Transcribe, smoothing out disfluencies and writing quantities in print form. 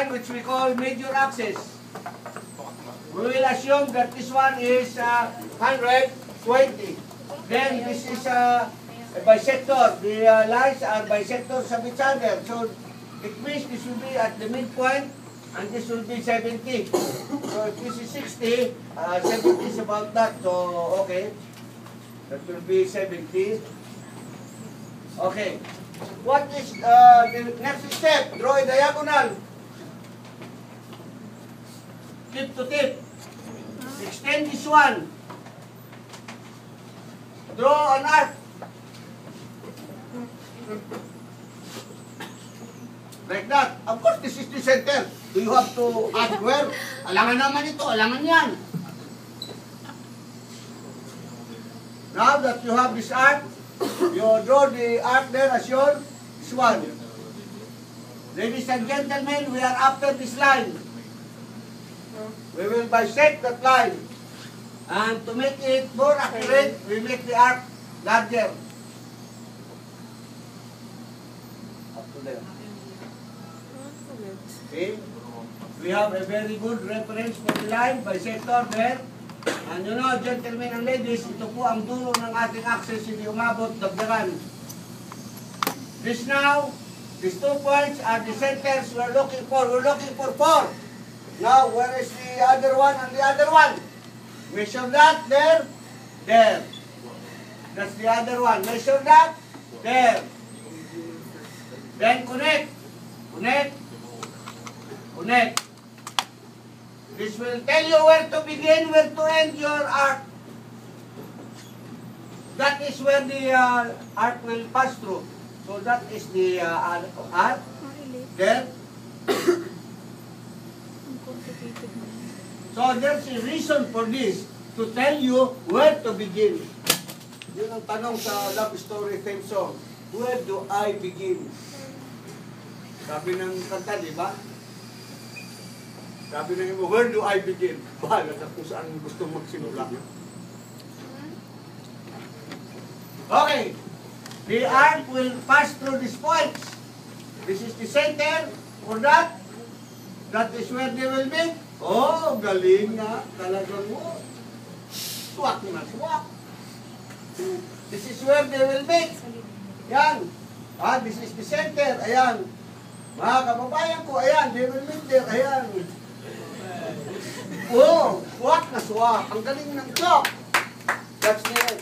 line which we call major axis. We will assume that this one is 120. Then this is a bisector. The lines are bisectors of each other. So it means this will be at the midpoint and this will be 70. So if this is 60, 70 is about that. So okay. That will be 70. Okay. What is the next step? Draw a diagonal. Tip to tip. Extend this one. Draw an arc. Like that. Of course, this is the center. Do you have to ask where? Alangan naman ito. Alangan yan. Now that you have this arc, you draw the arc there as your this one. Ladies and gentlemen, we are after this line. We will bisect that line. And to make it more accurate, we make the arc larger. Up to there. Okay? We have a very good reference for the line, bisector there. And you know, gentlemen and ladies, ito po ang dulo ng ating axis, hindi umabot, dagdagan. This now, these 2 points are the centers we're looking for. We're looking for 4. Now, where is the other one and the other one? Measure that, there, there. That's the other one. Measure that, there. Then connect, connect, connect. This will tell you where to begin, where to end your arc. That is where the arc will pass through. So that is the arc. There. So there's a reason for this, to tell you where to begin. Yun ang tanong sa love story theme song. Where do I begin? Sabi ng kanta, di ba? Sabi ng imo, where do I begin? Bahala na kung saan gusto magsimula. Okay. The arc will pass through these points. This is the center for that. That is where they will meet. Oh, galing nga. Talagang mo. Swak na swak. This is where they will meet. Yan. This is the center. Ayan. Mga kababayan ko, ayan. They will meet there. Ayan. Oh, swak na swak. Ang galing ng clock. That's the